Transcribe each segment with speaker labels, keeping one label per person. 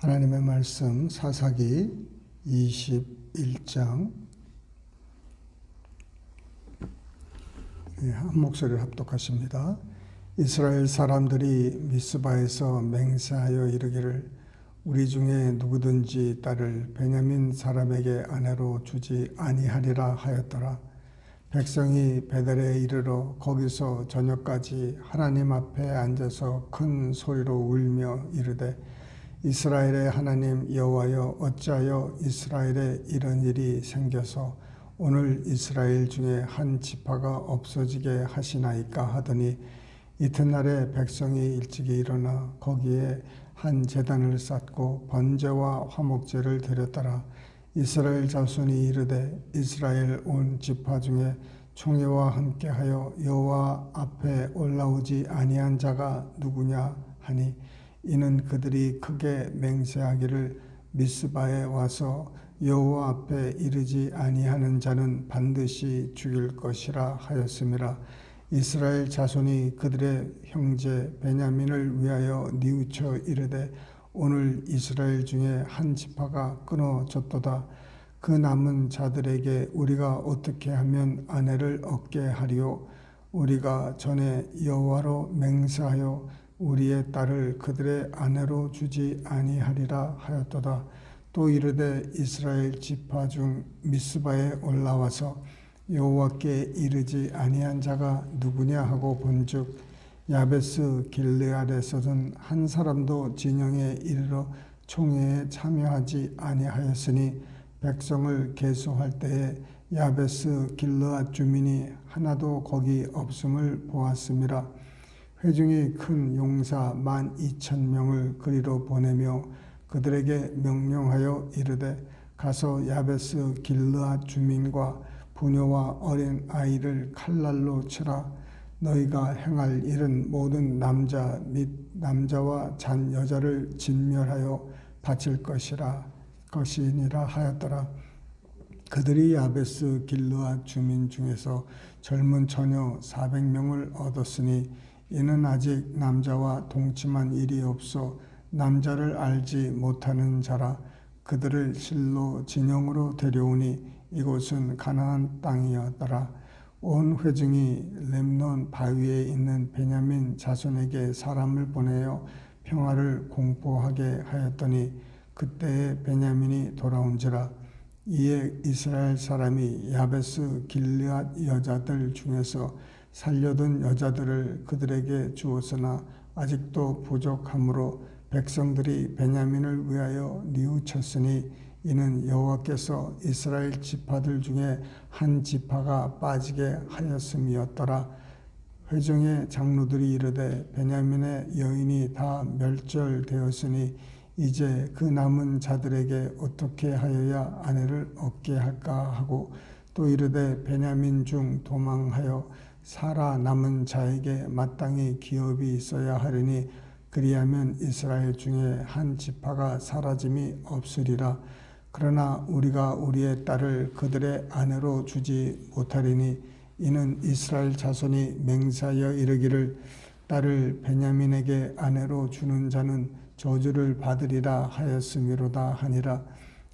Speaker 1: 하나님의 말씀 사사기 21장 한 목소리를 합독하십니다. 이스라엘 사람들이 미스바에서 맹세하여 이르기를 우리 중에 누구든지 딸을 베냐민 사람에게 아내로 주지 아니하리라 하였더라. 백성이 베델에 이르러 거기서 저녁까지 하나님 앞에 앉아서 큰 소리로 울며 이르되 이스라엘의 하나님 여호와여 어찌하여 이스라엘에 이런 일이 생겨서 오늘 이스라엘 중에 한 지파가 없어지게 하시나이까 하더니 이튿날에 백성이 일찍이 일어나 거기에 한 제단을 쌓고 번제와 화목제를 드렸더라. 이스라엘 자손이 이르되 이스라엘 온 지파 중에 총회와 함께하여 여호와 앞에 올라오지 아니한 자가 누구냐 하니 이는 그들이 크게 맹세하기를 미스바에 와서 여호와 앞에 이르지 아니하는 자는 반드시 죽일 것이라 하였음이라. 이스라엘 자손이 그들의 형제 베냐민을 위하여 뉘우쳐 이르되 오늘 이스라엘 중에 한 지파가 끊어졌도다. 그 남은 자들에게 우리가 어떻게 하면 아내를 얻게 하리요? 우리가 전에 여호와로 맹세하여 우리의 딸을 그들의 아내로 주지 아니하리라 하였도다. 또 이르되 이스라엘 지파 중 미스바에 올라와서 여호와께 이르지 아니한 자가 누구냐 하고 본즉 야베스 길르앗에서는 한 사람도 진영에 이르러 총회에 참여하지 아니하였으니 백성을 계수할 때에 야베스 길르앗 주민이 하나도 거기 없음을 보았음이라. 회중이 큰 용사 12,000명을 그리로 보내며 그들에게 명령하여 이르되 가서 야베스 길르앗 주민과 부녀와 어린 아이를 칼날로 치라. 너희가 행할 일은 모든 남자 및 남자와 잔 여자를 진멸하여 바칠 것이니라 하였더라. 그들이 야베스 길르앗 주민 중에서 젊은 처녀 400명을 얻었으니 이는 아직 남자와 동침한 일이 없어 남자를 알지 못하는 자라. 그들을 실로 진영으로 데려오니 이곳은 가나안 땅이었더라. 온 회중이 렘논 바위에 있는 베냐민 자손에게 사람을 보내어 평화를 공포하게 하였더니 그때에 베냐민이 돌아온지라. 이에 이스라엘 사람이 야베스 길르앗 여자들 중에서 살려둔 여자들을 그들에게 주었으나 아직도 부족하므로 백성들이 베냐민을 위하여 뉘우쳤으니 이는 여호와께서 이스라엘 지파들 중에 한 지파가 빠지게 하였음이었더라. 회중의 장로들이 이르되 베냐민의 여인이 다 멸절되었으니 이제 그 남은 자들에게 어떻게 하여야 아내를 얻게 할까 하고 또 이르되 베냐민 중 도망하여 살아남은 자에게 마땅히 기업이 있어야 하리니 그리하면 이스라엘 중에 한 지파가 사라짐이 없으리라. 그러나 우리가 우리의 딸을 그들의 아내로 주지 못하리니 이는 이스라엘 자손이 맹세하여 이르기를 딸을 베냐민에게 아내로 주는 자는 저주를 받으리라 하였음이로다 하니라.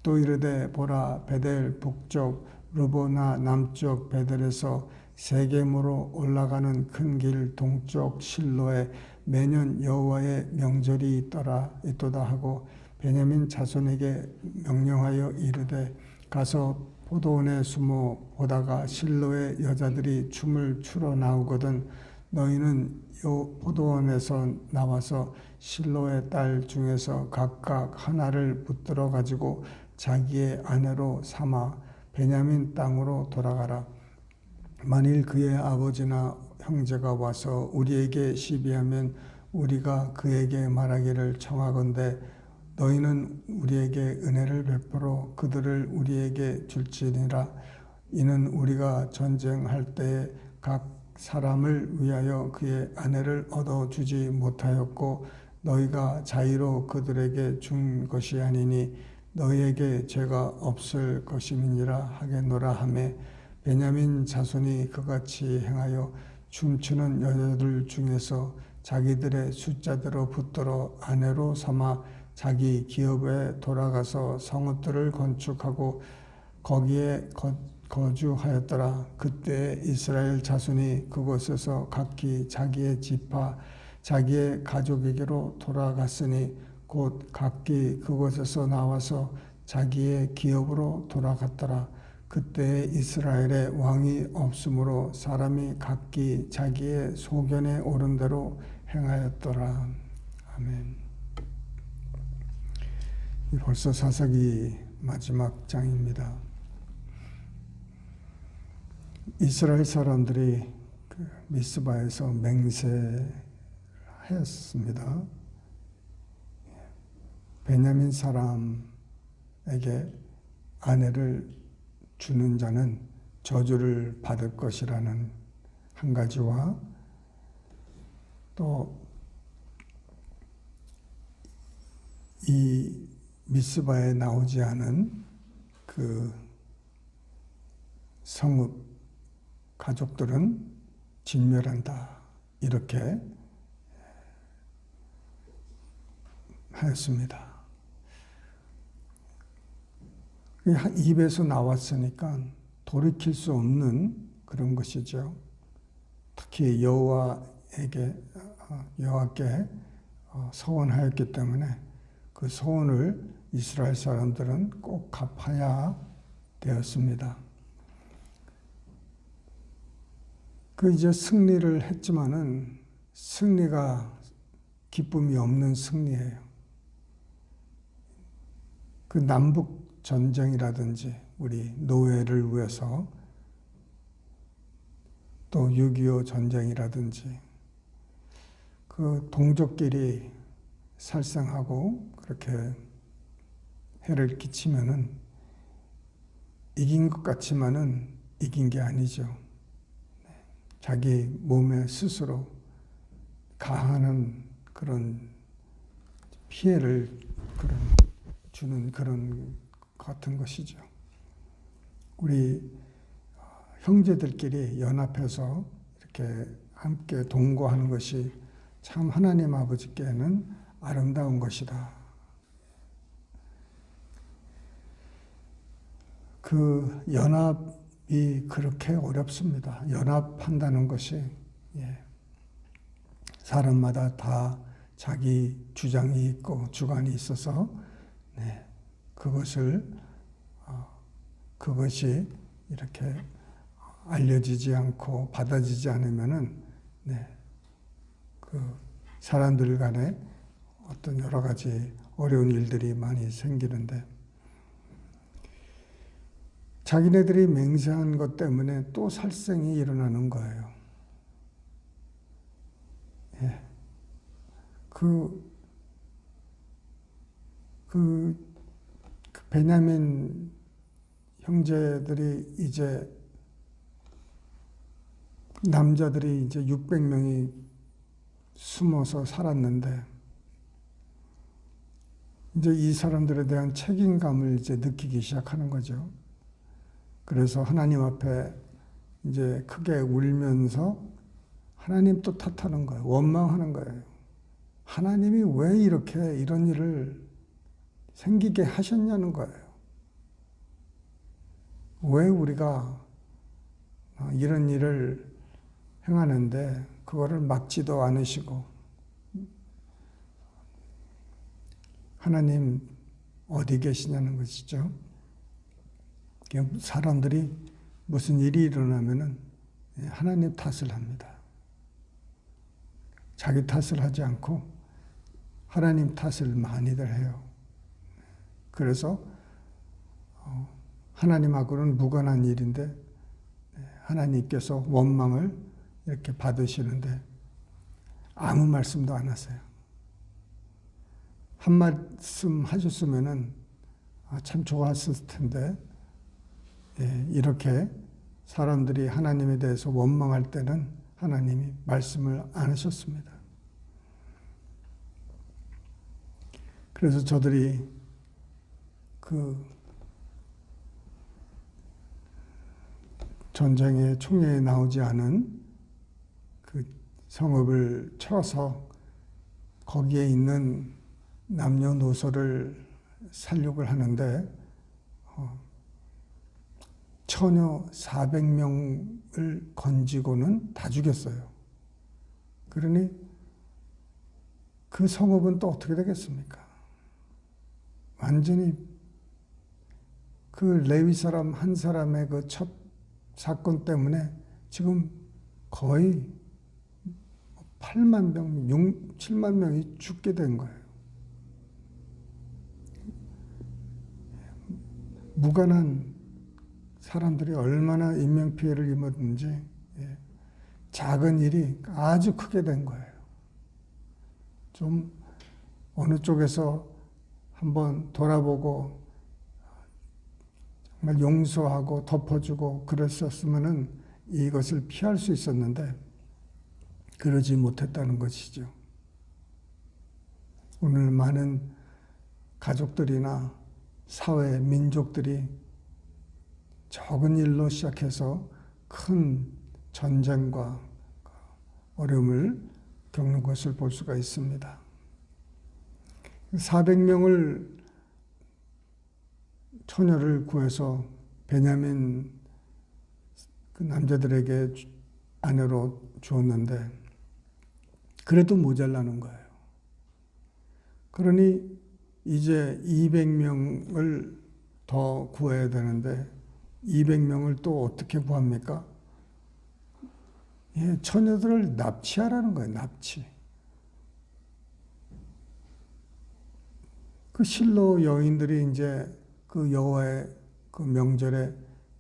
Speaker 1: 또 이르되 보라 베델 북쪽 르보나 남쪽 베델에서 세겜으로 올라가는 큰 길 동쪽 실로에 매년 여호와의 명절이 있도다 하고 베냐민 자손에게 명령하여 이르되 가서 포도원에 숨어 보다가 실로의 여자들이 춤을 추러 나오거든 너희는 포도원에서 나와서 실로의 딸 중에서 각각 하나를 붙들어 가지고 자기의 아내로 삼아 베냐민 땅으로 돌아가라. 만일 그의 아버지나 형제가 와서 우리에게 시비하면 우리가 그에게 말하기를 청하건대 너희는 우리에게 은혜를 베풀어 그들을 우리에게 줄지니라. 이는 우리가 전쟁할 때에 각 사람을 위하여 그의 아내를 얻어주지 못하였고 너희가 자의로 그들에게 준 것이 아니니 너희에게 죄가 없을 것임이니라 하겠노라 하매 베냐민 자손이 그같이 행하여 춤추는 여자들 중에서 자기들의 숫자대로 붙들어 아내로 삼아 자기 기업에 돌아가서 성읍들을 건축하고 거기에 거주하였더라. 그때 이스라엘 자손이 그곳에서 각기 자기의 지파 자기의 가족에게로 돌아갔으니 곧 각기 그곳에서 나와서 자기의 기업으로 돌아갔더라. 그때 이스라엘에 왕이 없으므로 사람이 각기 자기의 소견에 오른 대로 행하였더라. 아멘. 벌써 사사기 마지막 장입니다. 이스라엘 사람들이 미스바에서 맹세하였습니다. 베냐민 사람에게 아내를 주는 자는 저주를 받을 것이라는 한 가지와 또 이 미스바에 나오지 않은 그 성읍 가족들은 진멸한다. 이렇게 하였습니다. 입에서 나왔으니까 돌이킬 수 없는 그런 것이죠. 특히 여호와께 서원하였기 때문에 그 소원을 이스라엘 사람들은 꼭 갚아야 되었습니다. 이제 승리를 했지만은 승리가 기쁨이 없는 승리예요. 남북 전쟁이라든지 우리 노예를 위해서 또 6.25 전쟁이라든지 동족끼리 살생하고 그렇게 해를 끼치면은 이긴 것 같지만은 이긴 게 아니죠. 자기 몸에 스스로 가하는 그런 피해를 주는 그런 같은 것이죠. 우리 형제들끼리 연합해서 이렇게 함께 동거하는 것이 참 하나님 아버지께는 아름다운 것이다. 연합이 그렇게 어렵습니다. 연합한다는 것이 사람마다 다 자기 주장이 있고 주관이 있어서 그것이 이렇게 알려지지 않고 받아지지 않으면은 사람들 간에 어떤 여러 가지 어려운 일들이 많이 생기는데 자기네들이 맹세한 것 때문에 또 살생이 일어나는 거예요. 베냐민 형제들이 이제 남자들이 이제 600명이 숨어서 살았는데 이제 이 사람들에 대한 책임감을 이제 느끼기 시작하는 거죠. 그래서 하나님 앞에 이제 크게 울면서 하나님 또 탓하는 거예요. 원망하는 거예요. 하나님이 왜 이런 일을 생기게 하셨냐는 거예요. 왜 우리가 이런 일을 행하는데 그거를 막지도 않으시고 하나님 어디 계시냐는 것이죠. 사람들이 무슨 일이 일어나면은 하나님 탓을 합니다. 자기 탓을 하지 않고 하나님 탓을 많이들 해요. 그래서 하나님하고는 무관한 일인데 하나님께서 원망을 이렇게 받으시는데 아무 말씀도 안 하세요. 한 말씀 하셨으면은 참 좋았을 텐데 이렇게 사람들이 하나님에 대해서 원망할 때는 하나님이 말씀을 안 하셨습니다. 그래서 저들이 전쟁의 총회에 나오지 않은 성읍을 쳐서 거기에 있는 남녀노소를 살육을 하는데 처녀 400명을 건지고는 다 죽였어요. 그러니 그 성읍은 또 어떻게 되겠습니까? 완전히 그 레위 사람 한 사람의 그 첫 사건 때문에 지금 거의 8만 명, 7만 명이 죽게 된 거예요. 무관한 사람들이 얼마나 인명피해를 입었는지 작은 일이 아주 크게 된 거예요. 좀 어느 쪽에서 한번 돌아보고 정말 용서하고 덮어주고 그랬었으면은 이것을 피할 수 있었는데 그러지 못했다는 것이죠. 오늘 많은 가족들이나 사회, 민족들이 적은 일로 시작해서 큰 전쟁과 어려움을 겪는 것을 볼 수가 있습니다. 400명을 처녀를 구해서 베냐민 그 남자들에게 아내로 주었는데 그래도 모자라는 거예요. 그러니 이제 200명을 더 구해야 되는데 200명을 또 어떻게 구합니까? 처녀들을 납치하라는 거예요. 납치. 그 실로 여인들이 이제 그 여호와의 그 명절에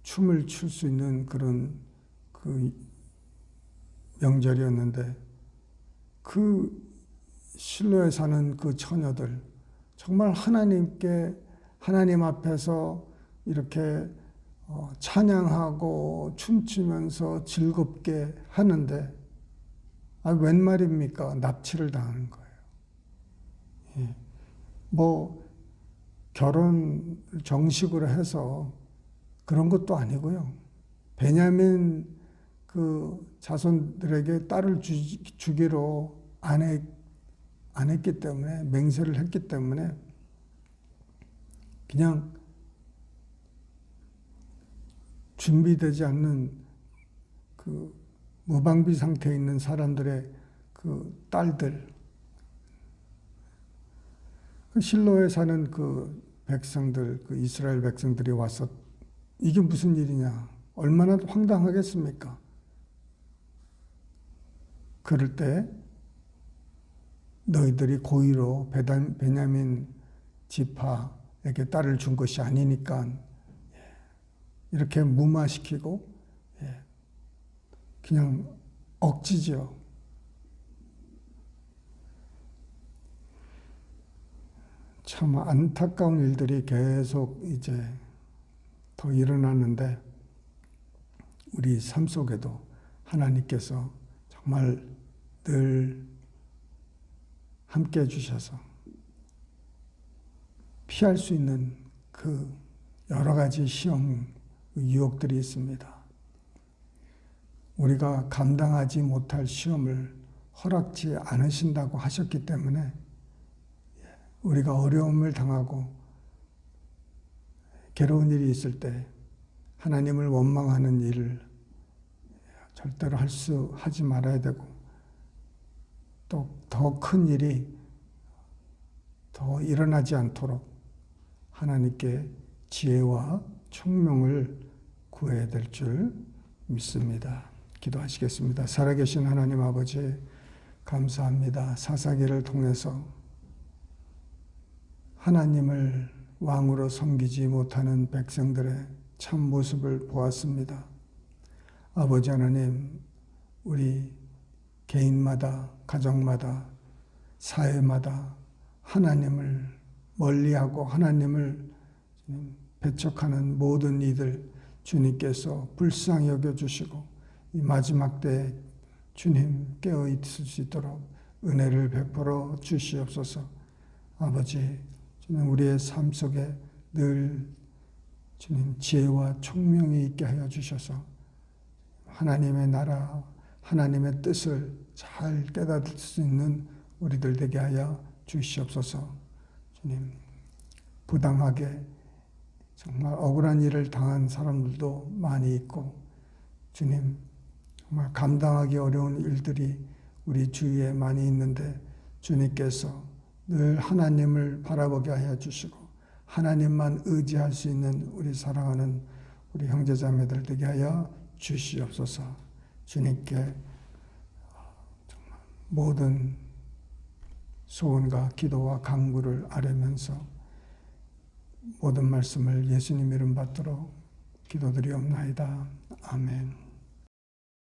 Speaker 1: 춤을 출 수 있는 그런 그 명절이었는데 그 실로에 사는 그 처녀들 정말 하나님 앞에서 이렇게 찬양하고 춤추면서 즐겁게 하는데 웬 말입니까? 납치를 당하는 거예요. 뭐 결혼 정식으로 해서 그런 것도 아니고요. 베냐민 그 자손들에게 딸을 주기로 안 했기 때문에 맹세를 했기 때문에 그냥 준비되지 않는 그 무방비 상태에 있는 사람들의 그 딸들, 그 실로에 사는 그 백성들, 그 이스라엘 백성들이 와서 이게 무슨 일이냐, 얼마나 황당하겠습니까? 그럴 때 너희들이 고의로 베냐민 지파에게 딸을 준 것이 아니니까 이렇게 무마시키고 그냥 억지죠. 참 안타까운 일들이 계속 이제 더 일어나는데 우리 삶 속에도 하나님께서 정말 늘 함께 해주셔서 피할 수 있는 그 여러 가지 시험, 유혹들이 있습니다. 우리가 감당하지 못할 시험을 허락지 않으신다고 하셨기 때문에 우리가 어려움을 당하고 괴로운 일이 있을 때 하나님을 원망하는 일을 절대로 하지 말아야 되고 또 더 큰 일이 더 일어나지 않도록 하나님께 지혜와 총명을 구해야 될 줄 믿습니다. 기도하시겠습니다. 살아계신 하나님 아버지 감사합니다. 사사기를 통해서 하나님을 왕으로 섬기지 못하는 백성들의 참 모습을 보았습니다. 아버지 하나님, 우리 개인마다, 가정마다, 사회마다 하나님을 멀리하고 하나님을 배척하는 모든 이들 주님께서 불쌍히 여겨주시고 이 마지막 때 주님 깨어 있을 수 있도록 은혜를 베풀어 주시옵소서. 아버지, 주님 우리의 삶 속에 늘 주님 지혜와 총명이 있게 하여 주셔서 하나님의 나라, 하나님의 뜻을 잘 깨닫을 수 있는 우리들 되게 하여 주시옵소서. 주님, 부당하게 정말 억울한 일을 당한 사람들도 많이 있고, 주님, 정말 감당하기 어려운 일들이 우리 주위에 많이 있는데, 주님께서 늘 하나님을 바라보게 하여 주시고 하나님만 의지할 수 있는 우리 사랑하는 우리 형제자매들 되게 하여 주시옵소서. 주님께 정말 모든 소원과 기도와 간구를 아뢰면서 모든 말씀을 예수님 이름 받도록 기도드리옵나이다. 아멘.